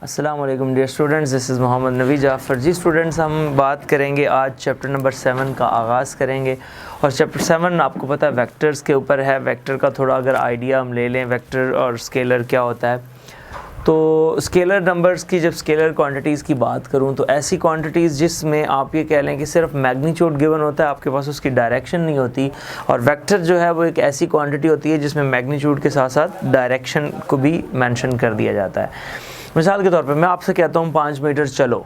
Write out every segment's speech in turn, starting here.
अस्सलाम वालेकुम dear students, this is Mohammad Navi Jafar. जी स्टूडेंट्स, हम बात करेंगे आज चैप्टर नंबर 7 का आगाज़ करेंगे। और चैप्टर 7 आपको पता है वेक्टर्स के ऊपर है। वेक्टर का थोड़ा अगर आइडिया हम ले लें, वेक्टर और स्केलर क्या होता है। तो स्केलर नंबर्स की, जब स्केलर क्वांटिटीज़ की बात करूं तो ऐसी क्वांटिटीज़ जिसमें आप ये कह लें कि सिर्फ मैग्नीट्यूड गिवन होता है, आपके पास उसकी डायरेक्शन नहीं होती। और वेक्टर जो है वो एक ऐसी क्वांटिटी होती है जिसमें मैग्नीट्यूड के साथ साथ डायरेक्शन को भी मेंशन कर दिया जाता है। मिसाल के तौर पे मैं आपसे कहता हूँ 5 मीटर चलो।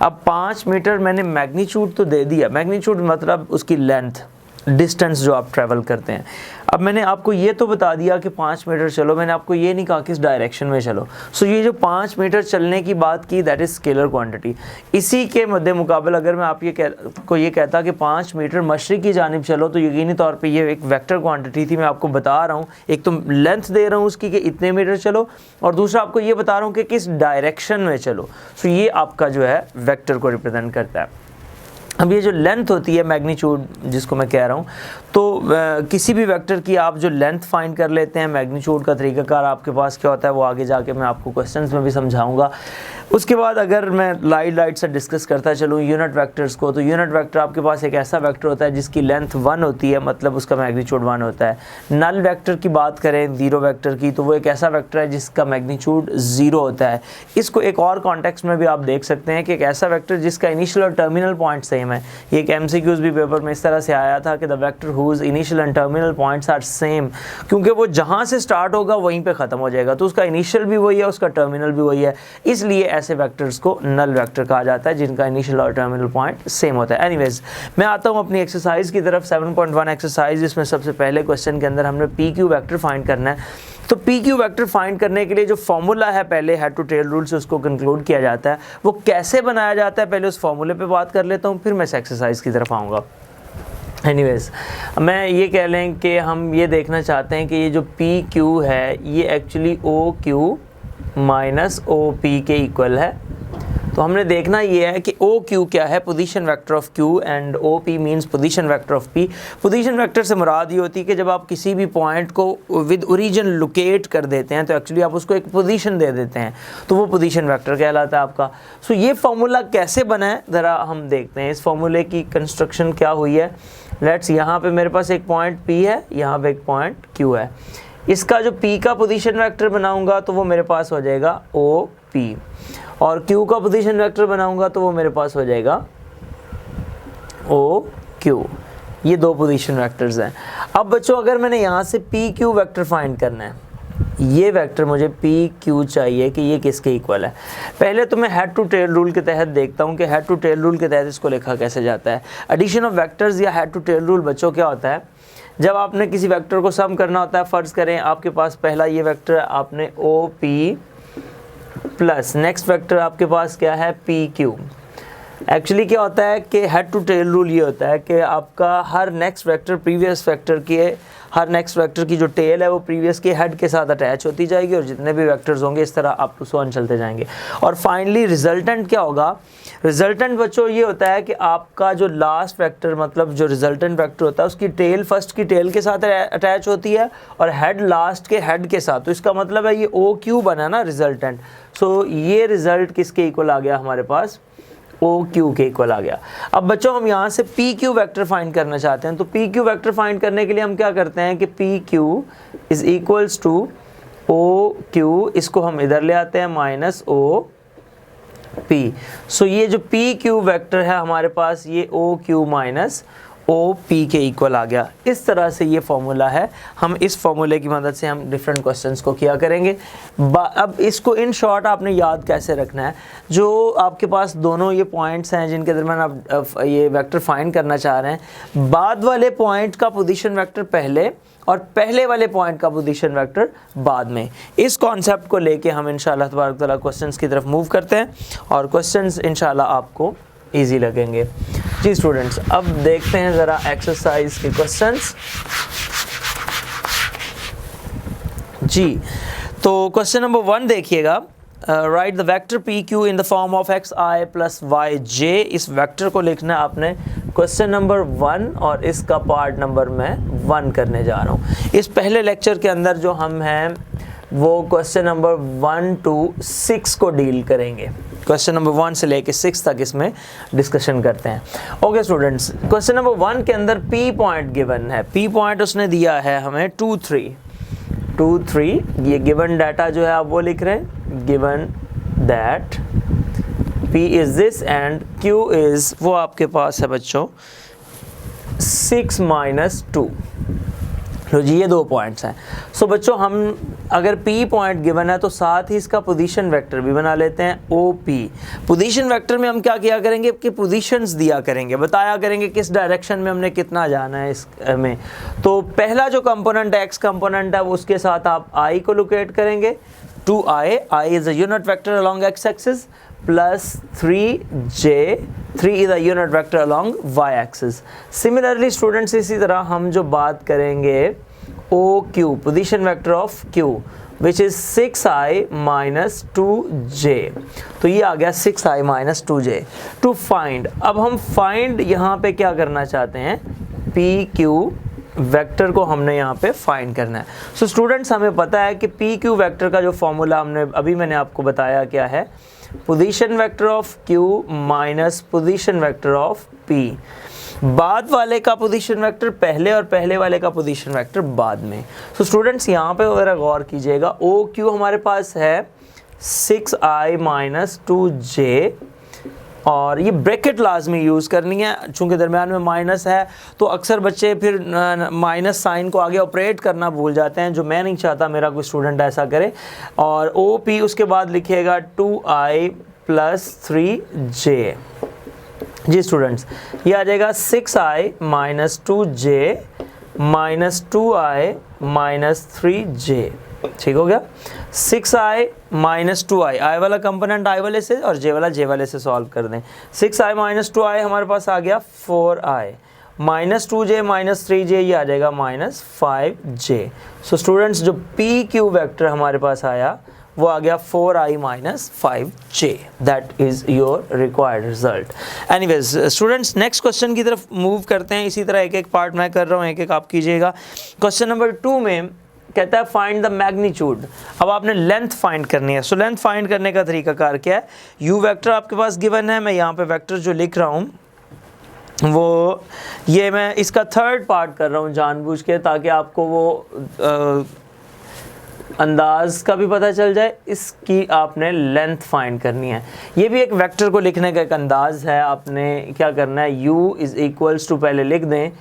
अब 5 मीटर मैंने मैग्नीट्यूड तो दे दिया, मैग्नीट्यूड मतलब उसकी लेंथ, डिस्टेंस जो आप ट्रैवल करते हैं। अब मैंने आपको ये तो बता दिया कि 5 मीटर चलो, मैंने आपको ये नहीं कहा किस डायरेक्शन में चलो। सो ये जो 5 मीटर चलने की बात की, दैट इज़ स्केलर क्वांटिटी। इसी के मद्दे मुकाबले अगर मैं आप ये कहता कि 5 मीटर मशरिक़ की जानिब चलो, तो यकीनी तौर पे ये एक वेक्टर क्वांटिटी थी। मैं आपको बता रहा हूँ, एक तो लेंथ दे रहा हूँ उसकी कि इतने मीटर चलो, और दूसरा आपको ये बता रहा हूँ कि किस डायरेक्शन में चलो। सो ये आपका जो है वेक्टर को रिप्रेजेंट करता है। अब ये जो लेंथ होती है, मैग्नीट्यूड जिसको मैं कह रहा हूँ, तो किसी भी वेक्टर की आप जो लेंथ फाइंड कर लेते हैं, मैग्नीट्यूड का तरीकाकार आपके पास क्या होता है वो आगे जाके मैं आपको क्वेश्चंस में भी समझाऊंगा। उसके बाद अगर मैं लाइट से डिस्कस करता चलूँ यूनिट वेक्टर्स को, तो यूनिट वेक्टर आपके पास एक ऐसा वेक्टर होता है जिसकी लेंथ 1 होती है, मतलब उसका मैग्नीट्यूड 1 होता है। नल वेक्टर की बात करें, ज़ीरो वेक्टर की, तो वो एक ऐसा वेक्टर है जिसका मैग्नीट्यूड 0 होता है। इसको एक और कॉन्टेक्स्ट में भी आप देख सकते हैं कि एक ऐसा वेक्टर जिसका इनिशियल और टर्मिनल पॉइंट सेम है। ये एक MCQs भी पेपर में इस तरह से आया था कि the vector whose initial and terminal points are same, क्योंकि वो जहाँ से स्टार्ट होगा वहीं पे ख़त्म हो जाएगा, तो उसका इनिशियल भी वही है, उसका टर्मिनल भी वही है। इसलिए ऐसे वेक्टर्स को नल वेक्टर कहा जाता है जिनका इनिशियल और टर्मिनल पॉइंट सेम होता है। एनीवेज, मैं आता हूँ अपनी एक्सरसाइज की तरफ। 7.1 एक्सरसाइज, इसमें सबसे पहले क्वेश्चन के अंदर हमने PQ वेक्टर फाइंड करना है। तो PQ वेक्टर फाइंड करने के लिए जो फॉर्मूला है, पहले हेड टू टेल रूल से उसको कंक्लूड किया जाता है। वो कैसे बनाया जाता है, पहले उस फॉर्मूले पे बात कर लेता हूँ, फिर मैं इस एक्सरसाइज की तरफ आऊँगा। एनीवेज, मैं ये कह लें कि हम ये देखना चाहते हैं कि ये जो PQ है ये एक्चुअली OQ माइनस OP के इक्वल है। तो हमने देखना ये है कि OQ क्या है, position vector of Q, and OP means position vector of P। Position vector से मुराद ये होती है कि जब आप किसी भी पॉइंट को विद ओरिजिन लोकेट कर देते हैं तो एक्चुअली आप उसको एक पोजीशन दे देते हैं, तो वो पोजीशन वेक्टर कहलाता है आपका। सो ये फार्मूला कैसे बना है ज़रा हम देखते हैं। इस फार्मूले की कंस्ट्रक्शन क्या हुई है। लेट्स, यहाँ पे मेरे पास एक पॉइंट P है, यहाँ पे एक पॉइंट Q है। इसका जो P का पोजीशन वेक्टर बनाऊंगा तो वो मेरे पास हो जाएगा OP, और Q का पोजीशन वेक्टर बनाऊंगा तो वो मेरे पास हो जाएगा OQ। ये दो पोजीशन वेक्टर्स हैं। अब बच्चों, अगर मैंने यहाँ से PQ वेक्टर फाइंड करना है, ये वेक्टर मुझे PQ चाहिए कि ये किसके इक्वल है। पहले तो मैं हेड टू टेल रूल के तहत देखता हूँ कि हेड टू टेल रूल के तहत इसको लिखा कैसे जाता है। एडिशन ऑफ वेक्टर्स या हेड टू टेल रूल बच्चों क्या होता है, जब आपने किसी वेक्टर को सम करना होता है, फ़र्ज़ करें आपके पास पहला ये वेक्टर है, आपने OP प्लस नेक्स्ट वेक्टर आपके पास क्या है PQ। एक्चुअली क्या होता है कि हेड टू टेल रूल ये होता है कि आपका हर नेक्स्ट वेक्टर प्रीवियस वेक्टर के, हर नेक्स्ट वेक्टर की जो टेल है वो प्रीवियस के हेड के साथ अटैच होती जाएगी, और जितने भी वेक्टर्स होंगे इस तरह अप टू सो ऑन चलते जाएंगे। और फाइनली रिजल्टेंट क्या होगा। रिजल्टेंट बच्चों ये होता है कि आपका जो लास्ट वेक्टर, मतलब जो रिजल्टेंट वेक्टर होता है, उसकी टेल फर्स्ट की टेल के साथ अटैच होती है और हेड लास्ट के हेड के साथ। तो इसका मतलब है ये OQ बना ना रिजल्टेंट। सो ये रिजल्ट किसके इक्वल आ गया हमारे पास, OQ के इक्वल आ गया। अब बच्चों, हम यहाँ से PQ वेक्टर फाइंड करना चाहते हैं, तो PQ वेक्टर फाइंड करने के लिए हम क्या करते हैं कि PQ is equals two OQ, इसको हम इधर ले आते हैं माइनस OP। सो ये जो PQ वेक्टर है हमारे पास, ये OQ माइनस OP के इक्वल आ गया। इस तरह से ये फॉर्मूला है। हम इस फॉर्मूले की मदद से हम डिफरेंट क्वेश्चंस को किया करेंगे। अब इसको इन शॉर्ट आपने याद कैसे रखना है, जो आपके पास दोनों ये पॉइंट्स हैं जिनके दरमियान आप ये वेक्टर फाइंड करना चाह रहे हैं, बाद वाले पॉइंट का पोजीशन वेक्टर पहले और पहले वाले पॉइंट का पोजीशन वेक्टर बाद में। इस कॉन्सेप्ट को लेके हम इंशाल्लाह तबारक तआला क्वेश्चंस की तरफ मूव करते हैं, और क्वेश्चंस इंशाल्लाह आपको इजी लगेंगे। जी स्टूडेंट्स, अब देखते हैं ज़रा एक्सरसाइज के क्वेश्चंस। जी, तो क्वेश्चन नंबर 1 देखिएगा। Right the vector PQ in the form of XI plus YJ। इस वेक्टर को लिखना है आपने क्वेश्चन नंबर 1, और इसका पार्ट नंबर मैं 1 करने जा रहा हूँ। इस पहले लेक्चर के अंदर जो हम हैं वो क्वेश्चन नंबर 1 to 6 को डील करेंगे। क्वेश्चन नंबर 1 से लेके 6 तक इसमें डिस्कशन करते हैं। ओके स्टूडेंट्स, क्वेश्चन नंबर 1 के अंदर P पॉइंट गिवन है। P पॉइंट उसने दिया है हमें 2, 3। ये गिवन डाटा जो है आप वो लिख रहे हैं, given that P is this and Q is, वो आपके पास है बच्चों 6 - 2। लो जी, ये 2 पॉइंट्स हैं। सो बच्चों हम अगर P पॉइंट गिवन है तो साथ ही इसका पोजीशन वेक्टर भी बना लेते हैं, OP। पोजीशन वेक्टर में हम क्या किया करेंगे कि पोजीशंस दिया करेंगे, बताया करेंगे किस डायरेक्शन में हमने कितना जाना है इस में। तो पहला जो कंपोनेंट है, x कंपोनेंट है, उसके साथ आप I को लोकेट करेंगे, 2I, I is a unit vector along x-axis, plus 3j, 3 is a unit vector along y-axis। Similarly students, इसी तरह हम जो बात करेंगे OQ, position vector of Q, which is 6i minus 2j। तो ये आ गया 6i minus 2j। To find, अब हम find यहाँ पे क्या करना चाहते हैं, PQ वेक्टर को हमने यहाँ पे फाइंड करना है। सो स्टूडेंट्स हमें पता है कि PQ वेक्टर का जो फॉर्मूला मैंने आपको बताया क्या है, position vector of Q minus position vector of P। बाद वाले का पोजीशन वेक्टर पहले और पहले वाले का पोजीशन वेक्टर बाद में। सो स्टूडेंट्स यहाँ पे ज़रा गौर कीजिएगा, OQ हमारे पास है 6i minus 2j, और ये ब्रैकेट लाजमी यूज़ करनी है, चूँकि दरम्यान में माइनस है तो अक्सर बच्चे फिर माइनस साइन को आगे ऑपरेट करना भूल जाते हैं, जो मैं नहीं चाहता मेरा कोई स्टूडेंट ऐसा करे। और OP उसके बाद लिखिएगा 2i plus 3j। जी स्टूडेंट्स, ये आ जाएगा 6i minus 2j minus 2i minus 3j। ठीक हो गया, 6i minus 2i, i वाला कंपोनेंट i वाले से और j वाला j वाले से सॉल्व कर दें। 6i minus 2i हमारे पास आ गया 4i, minus 2j minus 3j ये आ जाएगा minus 5j। सो स्टूडेंट्स जो PQ वेक्टर हमारे पास आया वो आ गया 4i minus 5j। That is your required result. Anyways students, next question की तरफ मूव करते हैं। इसी तरह एक एक पार्ट मैं कर रहा हूँ, एक एक आप कीजिएगा। क्वेश्चन नंबर 2 में कहता है फाइंड द मैग्नीट्यूड। अब आपने लेंथ फाइंड करनी है। सो लेंथ फाइंड करने का तरीकाकार क्या है, U वेक्टर आपके पास गिवन है, मैं यहाँ पे वेक्टर जो लिख रहा हूँ वो ये मैं इसका थर्ड पार्ट कर रहा हूँ जानबूझ के, ताकि आपको वो अंदाज का भी पता चल जाए। इसकी आपने लेंथ फाइंड करनी है। ये भी एक वेक्टर को लिखने का एक अंदाज है। आपने क्या करना है, U इज़ इक्वल्स टू, पहले लिख दें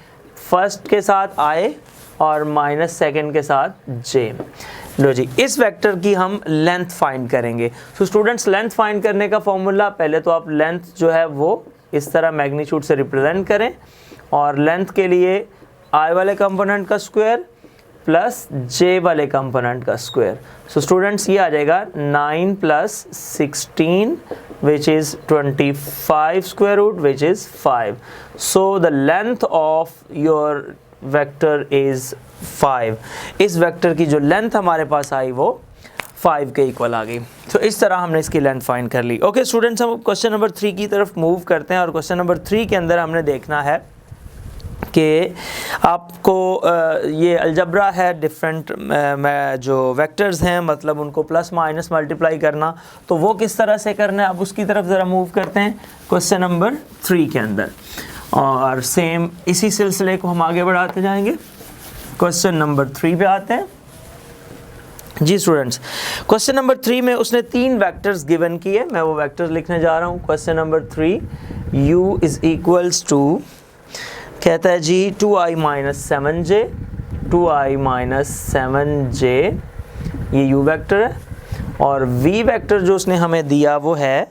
फर्स्ट के साथ I और माइनस सेकेंड के साथ j। लो जी, इस वेक्टर की हम लेंथ फाइंड करेंगे। सो स्टूडेंट्स, लेंथ फाइंड करने का फॉर्मूला, पहले तो आप लेंथ जो है वो इस तरह मैग्नीट्यूड से रिप्रेजेंट करें, और लेंथ के लिए i वाले कंपोनेंट का स्क्वायर प्लस j वाले कंपोनेंट का स्क्वायर। सो स्टूडेंट्स ये आ जाएगा 9 + 16 which is 25 square root which is 5। So the length of your vector is 5। इस वेक्टर की जो लेंथ हमारे पास आई वो 5 के इक्वल आ गई। तो इस तरह हमने इसकी लेंथ फाइंड कर ली। ओके स्टूडेंट्स, हम क्वेश्चन नंबर 3 की तरफ मूव करते हैं, और क्वेश्चन नंबर 3 के अंदर हमने देखना है कि आपको ये अलजब्रा है, डिफरेंट जो वेक्टर्स हैं, मतलब उनको प्लस माइनस मल्टीप्लाई करना, तो वो किस तरह से करना है, अब उसकी तरफ ज़रा मूव करते हैं क्वेश्चन नंबर 3 के अंदर। और सेम इसी सिलसिले को हम आगे बढ़ाते जाएंगे। क्वेश्चन नंबर 3 पे आते हैं। जी स्टूडेंट्स, क्वेश्चन नंबर 3 में उसने 3 वेक्टर्स गिवन किए, मैं वो वेक्टर्स लिखने जा रहा हूँ। Question number 3, U is equals two, कहता है जी 2i minus 7j, 2i minus 7j, ये U वेक्टर है, और V वेक्टर जो उसने हमें दिया वो है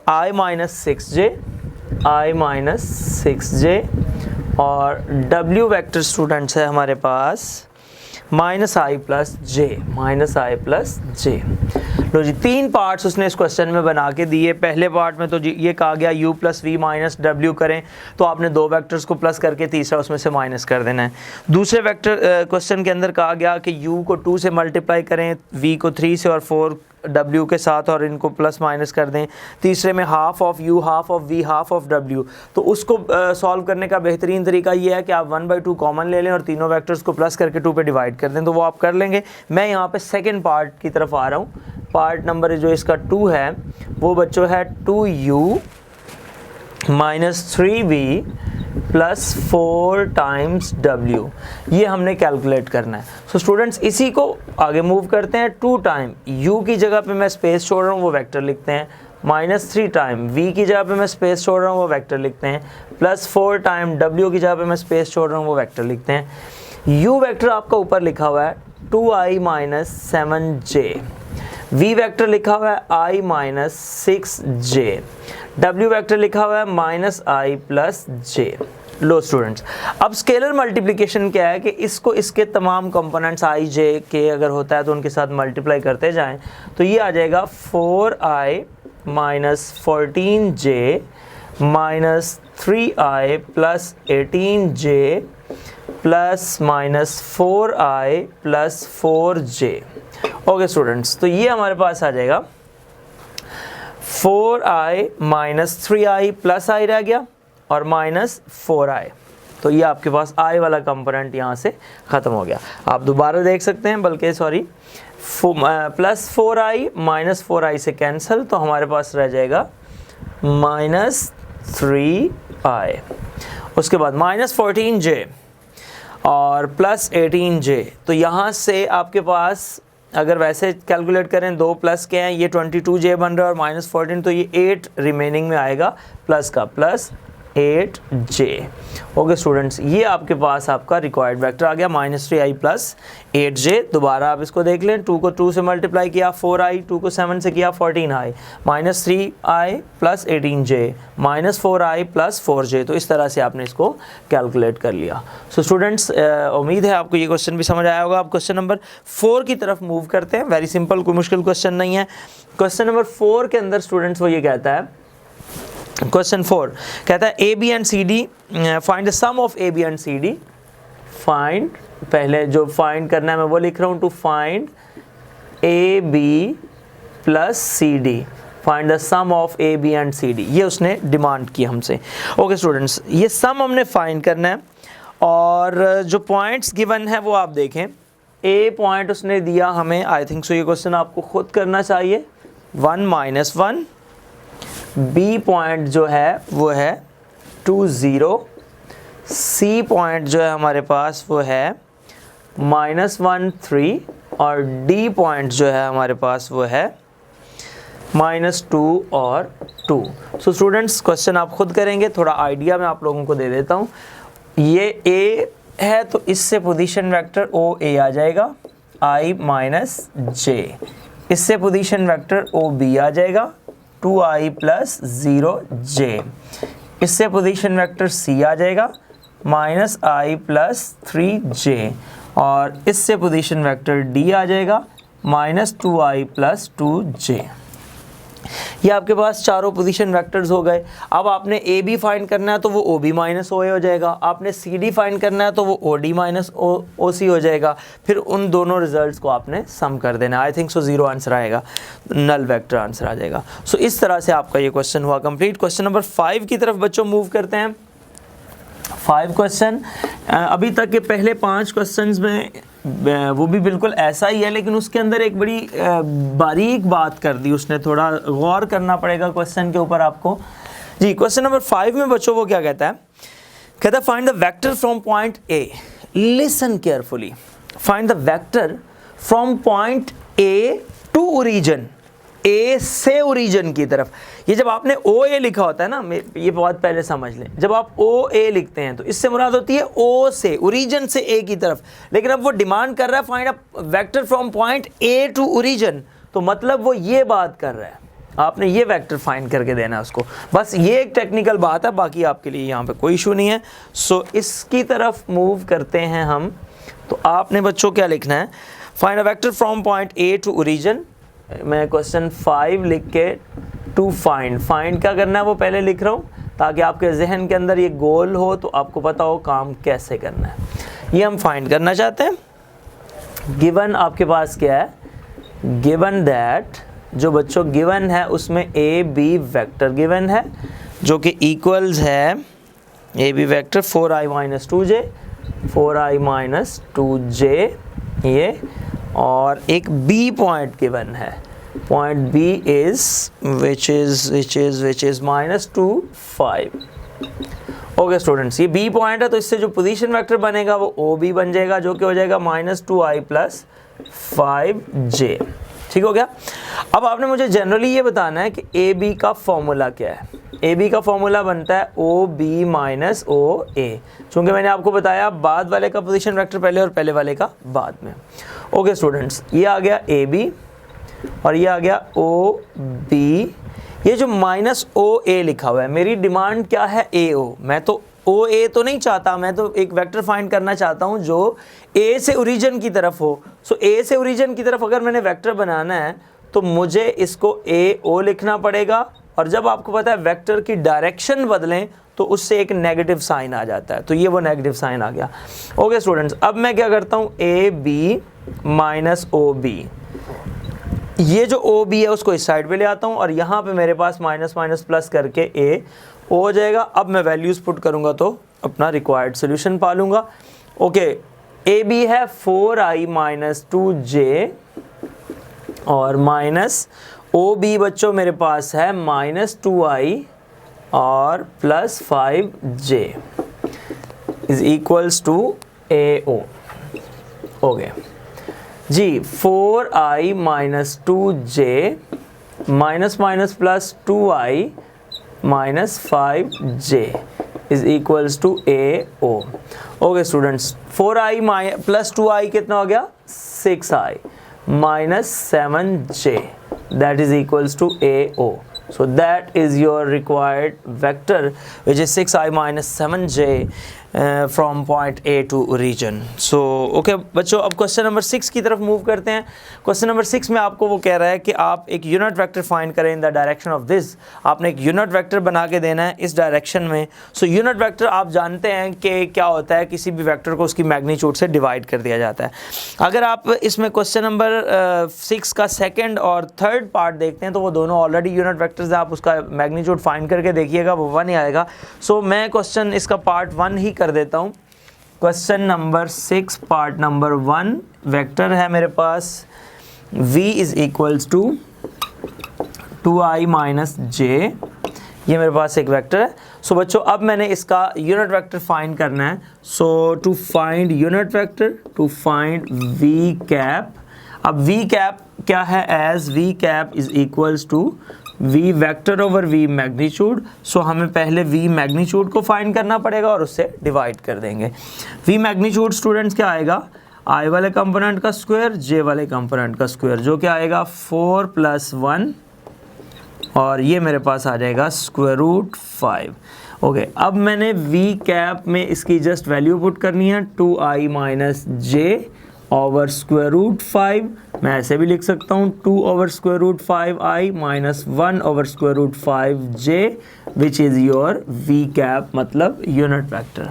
i minus 6j, i minus 6j, और W वेक्टर स्टूडेंट्स है हमारे पास माइनस आई प्लस जे। लो जी, 3 पार्ट्स उसने इस क्वेश्चन में बना के दिए। पहले पार्ट में तो जी ये कहा गया u + v - w करें, तो आपने 2 वेक्टर्स को प्लस करके तीसरा उसमें से माइनस कर देना है। दूसरे वेक्टर क्वेश्चन के अंदर कहा गया कि u को 2 से मल्टीप्लाई करें, v को 3 से और 4 W के साथ और इनको प्लस माइनस कर दें, तीसरे में half of U half of V half of W, तो उसको सॉल्व करने का बेहतरीन तरीका ये है कि आप 1/2 कॉमन ले लें और तीनों वेक्टर्स को प्लस करके 2 पे डिवाइड कर दें, तो वो आप कर लेंगे। मैं यहाँ पे सेकेंड पार्ट की तरफ आ रहा हूँ। पार्ट नंबर जो इसका 2 है वो बच्चों है 2U minus 3V plus 4 times W, ये हमने कैलकुलेट करना है। सो स्टूडेंट्स इसी को आगे मूव करते हैं। 2 टाइम U की जगह पे मैं स्पेस छोड़ रहा हूँ, वो वेक्टर लिखते हैं, माइनस 3 टाइम V की जगह पे मैं स्पेस छोड़ रहा हूँ, वो वेक्टर लिखते हैं, प्लस 4 टाइम W की जगह पे मैं स्पेस छोड़ रहा हूँ, वो वेक्टर लिखते हैं। U वेक्टर आपका ऊपर लिखा हुआ है 2I minus 7J, V vector लिखा हुआ है I minus 6J, W vector लिखा हुआ है minus I plus J। Low students, अब स्केलर मल्टीप्लिकेशन क्या है कि इसको इसके तमाम कंपोनेंट्स I J K अगर होता है तो उनके साथ मल्टीप्लाई करते जाएं, तो ये आ जाएगा 4I minus 14J minus 3I plus 18J plus minus 4I plus 4J। Okay students, तो ये हमारे पास आ जाएगा 4I minus 3I plus I रह गया और माइनस 4I, तो ये आपके पास I वाला कंपोनेंट यहाँ से ख़त्म हो गया। आप दोबारा देख सकते हैं, बल्कि sorry plus 4I minus 4I से कैंसिल, तो हमारे पास रह जाएगा माइनस 3I, उसके बाद माइनस 14J और प्लस 18J, तो यहाँ से आपके पास अगर वैसे कैलकुलेट करें 2 प्लस के हैं, ये 22J बन रहा है और माइनस 14, तो ये 8 रिमेनिंग में आएगा प्लस का, प्लस 8J। ओके स्टूडेंट्स, ये आपके पास आपका रिक्वायर्ड वेक्टर आ गया माइनस 3I प्लस 8J। दोबारा आप इसको देख लें, 2 को 2 से मल्टीप्लाई किया 4I, 2 को 7 से किया 14I, minus 3I plus 18J minus 4I plus 4J, तो इस तरह से आपने इसको कैलकुलेट कर लिया। सो स्टूडेंट्स, उम्मीद है आपको ये क्वेश्चन भी समझ आया होगा। आप क्वेश्चन नंबर 4 की तरफ मूव करते हैं। वेरी सिंपल, कोई मुश्किल क्वेश्चन नहीं है। क्वेश्चन नंबर 4 के अंदर स्टूडेंट्स वो ये कहता है, क्वेश्चन 4 कहता है A B and C D, find the sum of A B and C D. Find, पहले जो फाइंड करना है मैं वो लिख रहा हूँ, to find A B plus C D, find the sum of A B and C D, ये उसने डिमांड की हमसे। ओके स्टूडेंट्स, ये सम हमने फाइंड करना है और जो पॉइंट्स गिवन है वो आप देखें। ए पॉइंट उसने दिया हमें, आई थिंक सो ये क्वेश्चन आपको खुद करना चाहिए, 1 माइनस 1। बी पॉइंट जो है वो है 2 0, सी पॉइंट जो है हमारे पास वो है -1 3 और डी पॉइंट जो है हमारे पास वो है -2 और 2। सो स्टूडेंट्स, क्वेश्चन आप खुद करेंगे, थोड़ा आइडिया मैं आप लोगों को दे देता हूँ। ये ए है तो इससे पोजीशन वेक्टर ओ ए आ जाएगा I माइनस J, इससे पोजीशन वेक्टर ओ बी आ जाएगा 2I प्लस 0J, इससे पोजीशन वेक्टर C आ जाएगा -I प्लस 3J और इससे पोजीशन वेक्टर D आ जाएगा -2I प्लस 2J। ये आपके पास चारों पोजीशन वेक्टर्स हो गए। अब आपने ए बी फाइंड करना है तो वो ओ बी माइनस ओ ए हो जाएगा, आपने सी डी फाइंड करना है तो वो ओ डी माइनस ओ सी हो जाएगा। फिर उन दोनों रिजल्ट्स को आपने सम कर देना। आई थिंक सो 0 आंसर आएगा, नल वेक्टर आंसर आ जाएगा। सो इस तरह से आपका ये क्वेश्चन हुआ कंप्लीट। क्वेश्चन नंबर 5 की तरफ बच्चों मूव करते हैं। 5 क्वेश्चन, अभी तक के पहले 5 क्वेश्चंस में वो भी बिल्कुल ऐसा ही है, लेकिन उसके अंदर एक बड़ी बारीक बात कर दी उसने, थोड़ा गौर करना पड़ेगा क्वेश्चन के ऊपर आपको। जी, क्वेश्चन नंबर 5 में बच्चों वो क्या कहता है, कहता है find the vector from point A, listen carefully, find the vector from point A to origin, A से ओरिजिन की तरफ। ये जब आपने ओ ए लिखा होता है ना, ये बहुत पहले समझ लें, जब आप ओ ए लिखते हैं तो इससे मुराद होती है ओ से, ओरिजिन से ए की तरफ। लेकिन अब वो डिमांड कर रहा है find a vector from point A to origin, तो मतलब वो ये बात कर रहा है, आपने ये वेक्टर फाइंड करके देना है उसको। बस ये एक टेक्निकल बात है, बाकी आपके लिए यहाँ पे कोई इशू नहीं है। सो इसकी तरफ मूव करते हैं हम। तो आपने बच्चों क्या लिखना है, find a vector from point A to origin. मैं क्वेश्चन 5 लिख के टू फाइंड क्या करना है वो पहले लिख रहा हूँ, ताकि आपके जहन के अंदर ये गोल हो तो आपको पता हो काम कैसे करना है। ये हम फाइंड करना चाहते हैं। गिवन आपके पास क्या है, गिवन दैट जो बच्चों गिवन है उसमें ए बी वेक्टर गिवन है जो कि इक्वल्स है A B vector 4i minus 2j 4i minus 2j ये, और एक बी पॉइंट गिवन है, point B is which is minus 2 5। Okay students, ये बी पॉइंट है तो इससे जो पोजीशन वेक्टर बनेगा वो ओ बी बन जाएगा जो कि हो जाएगा माइनस 2i प्लस 5j। ठीक हो गया। अब आपने मुझे जनरली ये बताना है कि ए बी का फॉर्मूला क्या है। ए बी का फॉर्मूला बनता है ओ बी माइनस ओ ए, चूँकि मैंने आपको बताया बाद वाले का पोजीशन वेक्टर पहले और पहले वाले का बाद में। ओके स्टूडेंट्स, ये आ गया ए बी और ये आ गया ओ बी। ये जो माइनस ओ ए लिखा हुआ है, मेरी डिमांड क्या है, ए ओ। मैं तो ओ ए तो नहीं चाहता, मैं तो एक वेक्टर फाइंड करना चाहता हूँ जो ए से ओरिजिन की तरफ हो। सो ए से ओरिजिन की तरफ अगर मैंने वेक्टर बनाना है तो मुझे इसको ए ओ लिखना पड़ेगा, और जब आपको पता है वेक्टर की डायरेक्शन बदलें तो उससे एक नेगेटिव साइन आ जाता है, तो ये वो नेगेटिव साइन आ गया। ओके स्टूडेंट्स, अब मैं क्या करता हूँ, A B minus O B, ये जो ओ बी है उसको इस साइड पे ले आता हूँ और यहाँ पे मेरे पास माइनस माइनस प्लस करके ए हो जाएगा। अब मैं वैल्यूज़ पुट करूँगा तो अपना रिक्वायर्ड सोल्यूशन पा लूँगा। ओके, ए बी है 4i माइनस 2j और माइनस ओ बी बच्चों मेरे पास है माइनस 2i और plus 5j is equals two A O. Okay जी, 4i minus 2j minus minus plus 2i minus 5j is equals two A O. Okay students, 4i plus 2i कितना हो गया, 6i minus 7j that is equals to AO. So that is your required vector which is 6i minus 7j from point A to origin. So okay बच्चों, अब question number 6 की तरफ move करते हैं। Question number 6 में आपको वो कह रहा है कि आप एक यूनिट वेक्टर फाइंड करें in the direction of this. आपने एक यूनिट वेक्टर बना के देना है इस डायरेक्शन में। सो यूनिट वेक्टर आप जानते हैं कि क्या होता है, किसी भी वेक्टर को उसकी मैग्नीट्यूड से डिवाइड कर दिया जाता है। अगर आप इसमें क्वेश्चन नंबर 6 का सेकेंड और थर्ड पार्ट देखते हैं तो वो दोनों ऑलरेडी यूनिट वेक्टर्स हैं, आप उसका मैग्नीट्यूड फाइंड करके देखिएगा, वो 1 ही आएगा। सो मैं क्वेश्चन इसका पार्ट 1 ही कर देता हूँ। Question number 6 part number 1 vector है मेरे पास v is equals two 2i minus j, ये मेरे पास एक वेक्टर है। सो बच्चों, अब मैंने इसका यूनिट वेक्टर फाइंड करना है। So to find unit vector, to find v cap. अब v कैप क्या है, as v cap is equals to v vector over v magnitude. So हमें पहले v मैग्नीट्यूड को फाइंड करना पड़ेगा और उससे डिवाइड कर देंगे। v मैग्नीट्यूड स्टूडेंट्स क्या आएगा, i वाले कंपोनेंट का स्क्वायर j वाले कंपोनेंट का स्क्वायर, जो क्या आएगा 4 प्लस 1 और ये मेरे पास आ जाएगा स्क्वायर रूट 5। ओके, अब मैंने v कैप में इसकी जस्ट वैल्यू पुट करनी है, 2i minus j over square root 5। मैं ऐसे भी लिख सकता हूँ 2 over square root 5i minus 1 over square root 5j which is your v cap, मतलब यूनिट वेक्टर।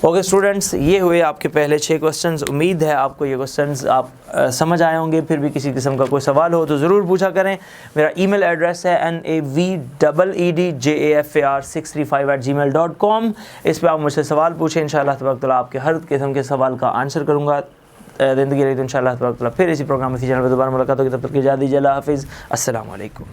ओके स्टूडेंट्स, ये हुए आपके पहले 6 क्वेश्चंस। उम्मीद है आपको ये क्वेश्चंस आप समझ आए होंगे। फिर भी किसी किस्म का कोई सवाल हो तो ज़रूर पूछा करें। मेरा ईमेल एड्रेस है navedjafar635@gmail.com। इस पर आप मुझसे सवाल पूछें, इंशाअल्लाह तबारक तआला आपके हर किस्म के सवाल का आंसर करूँगा। ज़िंदगी रही तो इंशाअल्लाह तबारक तआला फिर इसी प्रोग्राम में चैनल पर दोबारा मुलाकात होगी। तब तक की इजाज़त दीजिए। अल्लाह हाफिज़, अस्सलाम वालेकुम।